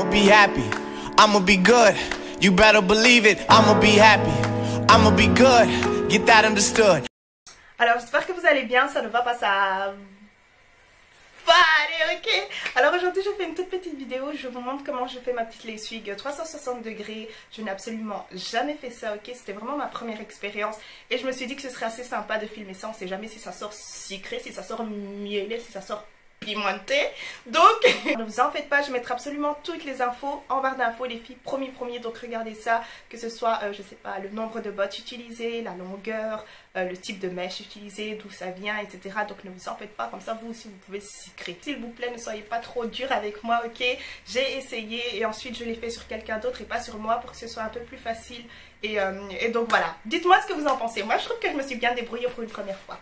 I'ma be happy, I'ma be good. You better believe it, I'ma be happy, I'ma be good. Get that understood. Alors j'espère que vous allez bien, ça ne va pas, ça va aller, ok. Alors aujourd'hui je fais une toute petite vidéo, je vous montre comment je fais ma petite lessive 360 degrés. Je n'ai absolument jamais fait ça, ok. C'était vraiment ma première expérience et je me suis dit que ce serait assez sympa de filmer ça. On sait jamais si ça sort sucré, si ça sort mielé, si ça sort pimenté. Donc ne vous en faites pas, je mettrai absolument toutes les infos en barre d'infos les filles, promis. Donc regardez ça, que ce soit je sais pas, le nombre de bottes utilisées, la longueur, le type de mèche utilisée, d'où ça vient, etc. Donc ne vous en faites pas, comme ça vous aussi vous pouvez sucrer. S'il vous plaît, ne soyez pas trop dur avec moi, ok. J'ai essayé et ensuite je l'ai fait sur quelqu'un d'autre et pas sur moi pour que ce soit un peu plus facile et donc voilà. Dites-moi ce que vous en pensez. Moi je trouve que je me suis bien débrouillée pour une première fois.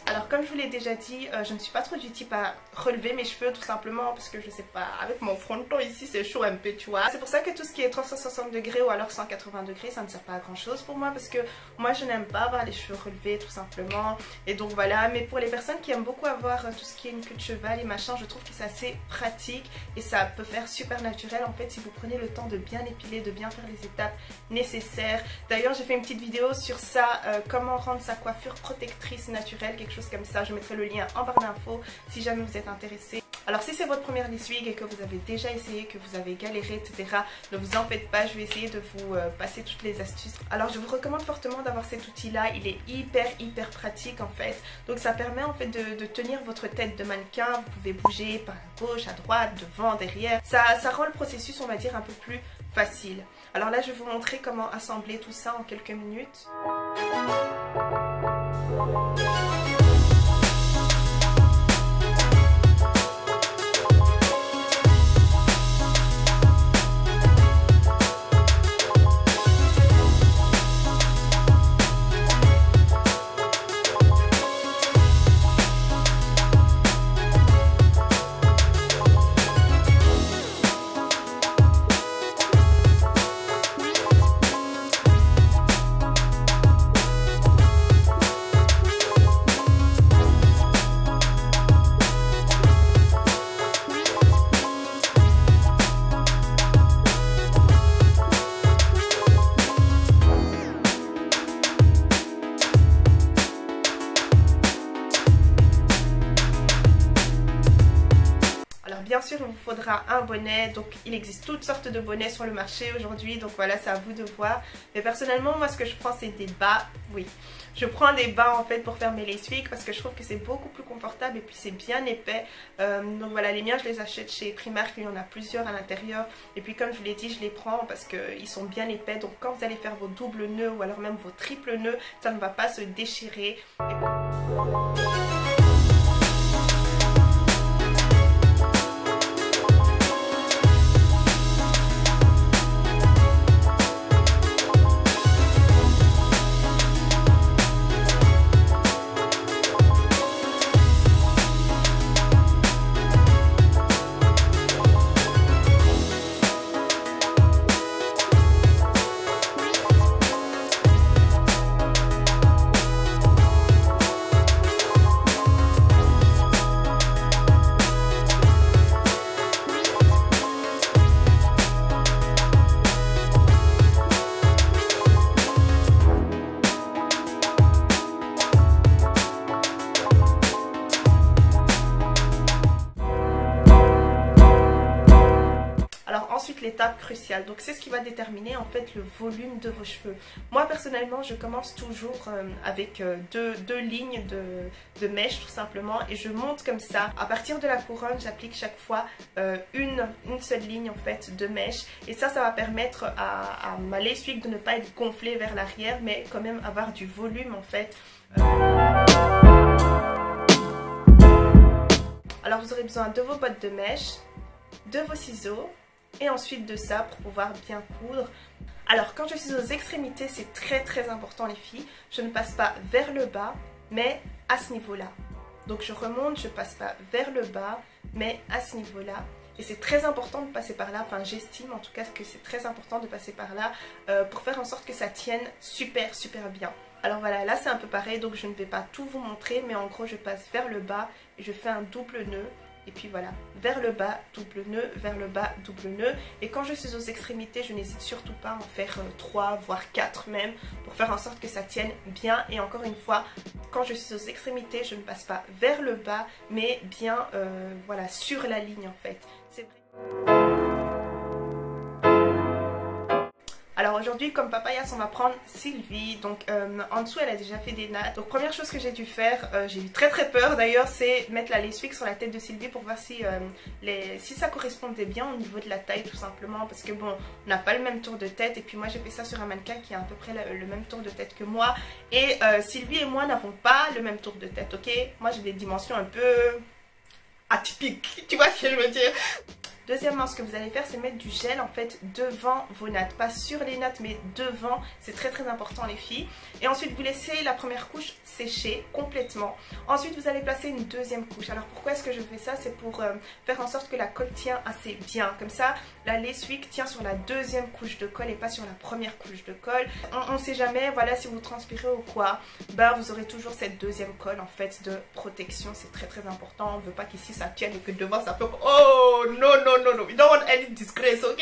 Alors comme je vous l'ai déjà dit, je ne suis pas trop du type à relever mes cheveux tout simplement parce que je sais pas, avec mon fronton ici c'est chaud un peu, tu vois. C'est pour ça que tout ce qui est 360 degrés ou alors 180 degrés ça ne sert pas à grand chose pour moi parce que moi je n'aime pas avoir les cheveux relevés tout simplement. Et donc voilà, mais pour les personnes qui aiment beaucoup avoir tout ce qui est une queue de cheval et machin, je trouve que c'est assez pratique et ça peut faire super naturel en fait si vous prenez le temps de bien épiler, de bien faire les étapes nécessaires. D'ailleurs j'ai fait une petite vidéo sur ça, comment rendre sa coiffure protectrice naturelle, quelque chose comme ça. Je mettrai le lien en barre d'infos si jamais vous êtes intéressé. Alors si c'est votre première lessive et que vous avez déjà essayé, que vous avez galéré, etc., ne vous en faites pas, je vais essayer de vous passer toutes les astuces. Alors je vous recommande fortement d'avoir cet outil là, il est hyper pratique en fait. Donc ça permet en fait de tenir votre tête de mannequin, vous pouvez bouger par la gauche, à droite, devant, derrière. Ça rend le processus on va dire un peu plus facile. Alors là je vais vous montrer comment assembler tout ça en quelques minutes. Bien sûr il vous faudra un bonnet, donc il existe toutes sortes de bonnets sur le marché aujourd'hui, donc voilà c'est à vous de voir. Mais personnellement moi ce que je prends c'est des bas, oui. Je prends des bas en fait pour faire mes lace-wigs parce que je trouve que c'est beaucoup plus confortable et puis c'est bien épais. Donc voilà, les miens je les achète chez Primark, il y en a plusieurs à l'intérieur. Et puis comme je vous l'ai dit, je les prends parce qu'ils sont bien épais. Donc quand vous allez faire vos doubles nœuds ou alors même vos triples nœuds, ça ne va pas se déchirer. Ensuite l'étape cruciale, donc c'est ce qui va déterminer en fait le volume de vos cheveux. Moi personnellement je commence toujours avec deux lignes de mèche tout simplement et je monte comme ça. À partir de la couronne j'applique chaque fois une seule ligne en fait de mèche et ça va permettre à ma lace-wig de ne pas être gonflée vers l'arrière mais quand même avoir du volume en fait. Alors vous aurez besoin de vos bottes de mèche, de vos ciseaux et ensuite de ça pour pouvoir bien coudre. Alors quand je suis aux extrémités c'est très important les filles, je ne passe pas vers le bas mais à ce niveau là. Donc je remonte, je passe pas vers le bas mais à ce niveau là. Et c'est très important de passer par là, enfin j'estime en tout cas que c'est très important de passer par là pour faire en sorte que ça tienne super bien. Alors voilà, là c'est un peu pareil, donc je ne vais pas tout vous montrer, mais en gros je passe vers le bas et je fais un double nœud. Et puis voilà, vers le bas, double nœud, vers le bas, double nœud. Et quand je suis aux extrémités, je n'hésite surtout pas à en faire 3, voire 4 même, pour faire en sorte que ça tienne bien. Et encore une fois, quand je suis aux extrémités, je ne passe pas vers le bas, mais bien voilà, sur la ligne en fait. C'est vrai. Alors aujourd'hui, comme papayas, on va prendre Sylvie. Donc en dessous, elle a déjà fait des nattes. Donc première chose que j'ai dû faire, j'ai eu très peur d'ailleurs, c'est mettre la lace wig sur la tête de Sylvie pour voir si, si ça correspondait bien au niveau de la taille tout simplement. Parce que bon, on n'a pas le même tour de tête. Et puis moi j'ai fait ça sur un mannequin qui a à peu près le même tour de tête que moi. Et Sylvie et moi n'avons pas le même tour de tête, ok? Moi j'ai des dimensions un peu atypiques, tu vois ce que je veux dire? Deuxièmement, ce que vous allez faire, c'est mettre du gel en fait devant vos nattes. Pas sur les nattes, mais devant. C'est très important les filles. Et ensuite, vous laissez la première couche sécher complètement. Ensuite, vous allez placer une deuxième couche. Alors pourquoi est-ce que je fais ça? C'est pour faire en sorte que la colle tient assez bien. Comme ça, la lace wig tient sur la deuxième couche de colle et pas sur la première couche de colle. On ne sait jamais, voilà, si vous transpirez ou quoi, ben vous aurez toujours cette deuxième colle en fait de protection. C'est très important. On ne veut pas qu'ici ça tienne et que devant ça fait... Oh non, we don't want any disgrace, ok?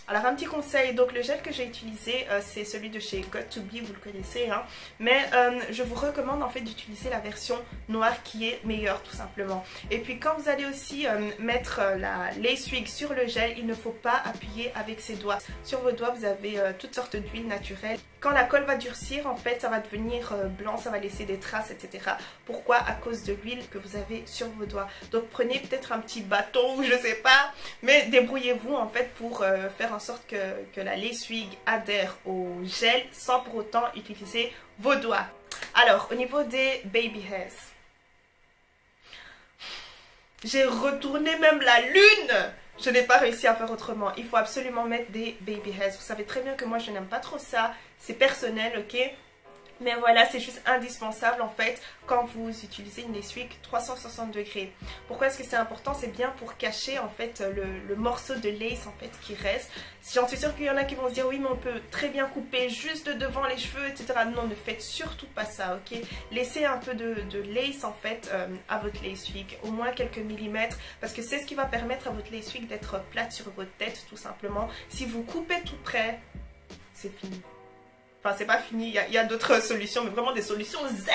Alors un petit conseil, donc le gel que j'ai utilisé c'est celui de chez Got2b, vous le connaissez hein, mais je vous recommande en fait d'utiliser la version noire qui est meilleure tout simplement. Et puis quand vous allez aussi mettre la lace wig sur le gel, il ne faut pas appuyer avec ses doigts. Sur vos doigts vous avez toutes sortes d'huiles naturelles. Quand la colle va durcir en fait ça va devenir blanc, ça va laisser des traces etc. Pourquoi? À cause de l'huile que vous avez sur vos doigts. Donc prenez peut-être un petit bâton ou je sais pas, mais débrouillez-vous en fait pour faire en sorte que la lace wig adhère au gel sans pour autant utiliser vos doigts. Alors au niveau des baby hairs, j'ai retourné même la lune. Je n'ai pas réussi à faire autrement. Il faut absolument mettre des baby hairs. Vous savez très bien que moi je n'aime pas trop ça. C'est personnel, ok? Mais voilà, c'est juste indispensable en fait quand vous utilisez une lace wig 360 degrés. Pourquoi est-ce que c'est important? C'est bien pour cacher en fait le morceau de lace en fait qui reste. J'en suis sûre qu'il y en a qui vont se dire oui mais on peut très bien couper juste devant les cheveux etc. Non, ne faites surtout pas ça, ok? Laissez un peu de lace en fait à votre lace wig, au moins quelques millimètres, parce que c'est ce qui va permettre à votre lace wig d'être plate sur votre tête tout simplement. Si vous coupez tout près, c'est fini. Enfin, c'est pas fini, il y a d'autres solutions, mais vraiment des solutions Z.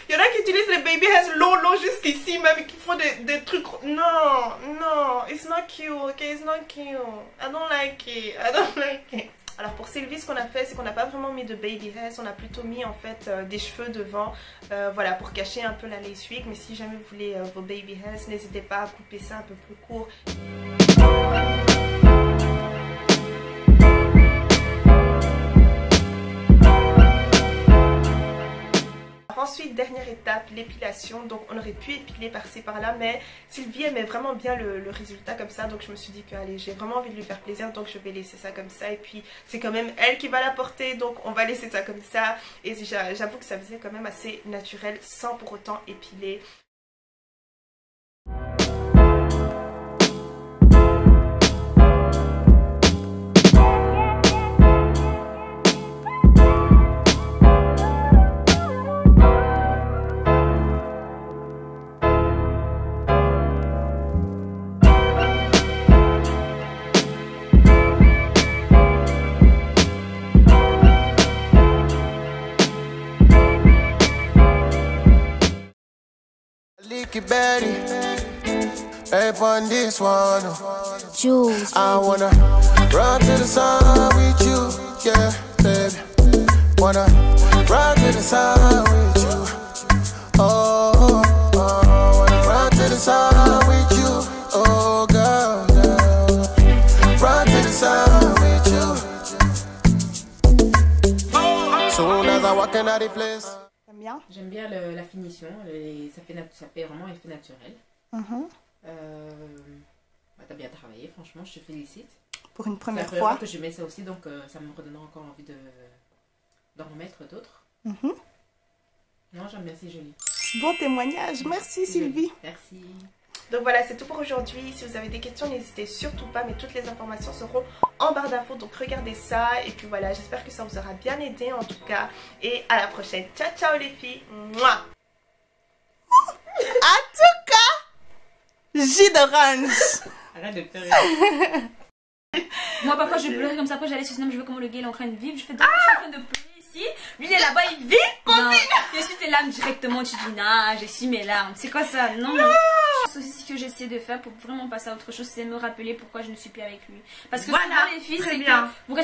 Il y en a qui utilisent les baby hairs long jusqu'ici, même qui font des trucs... Non, it's not cute, ok, it's not cute. I don't like it. Alors pour Sylvie, ce qu'on a fait, c'est qu'on n'a pas vraiment mis de baby hairs, on a plutôt mis en fait des cheveux devant, voilà, pour cacher un peu la lace wig. Mais si jamais vous voulez vos baby hairs, n'hésitez pas à couper ça un peu plus court. Ensuite, dernière étape, l'épilation. Donc on aurait pu épiler par-ci par-là, mais Sylvie aimait vraiment bien le résultat comme ça. Donc je me suis dit que allez, j'ai vraiment envie de lui faire plaisir, donc je vais laisser ça comme ça. Et puis c'est quand même elle qui va la porter, donc on va laisser ça comme ça. Et j'avoue que ça faisait quand même assez naturel sans pour autant épiler. Betty, hey, on this one, Jules, I wanna run to the sun with you, yeah, baby. Wanna run to the sun with you, oh, wanna run to the sun with you, oh, girl, run to the sun with you. Soon as I walk in out the place. J'aime bien la finition, ça fait vraiment effet naturel. T'as bien travaillé, franchement, je te félicite. Pour une première fois. C'est la première fois que je mets ça aussi, donc ça me redonnera encore envie d'en remettre d'autres. Non, j'aime bien, c'est joli. Bon témoignage, merci Sylvie. Merci. Donc voilà, c'est tout pour aujourd'hui. Si vous avez des questions, n'hésitez surtout pas, mais toutes les informations seront en barre d'infos, donc regardez ça. Et puis voilà, j'espère que ça vous aura bien aidé en tout cas. Et à la prochaine. Ciao ciao les filles. Mouah. En tout cas, jus d'orange. Arrête de pleurer. Moi parfois je pleurais comme ça, après j'allais sur Snap, je veux comment le gars il est en train de vivre, je fais je suis en train de pleurer ici, lui il est là-bas il vit, non, je suis tes larmes directement, tu dis non, j'ai su mes larmes, c'est quoi ça, non. C'est aussi ce que j'essaie de faire pour vraiment passer à autre chose, c'est me rappeler pourquoi je ne suis plus avec lui. Parce que voilà, souvent les filles c'est que vous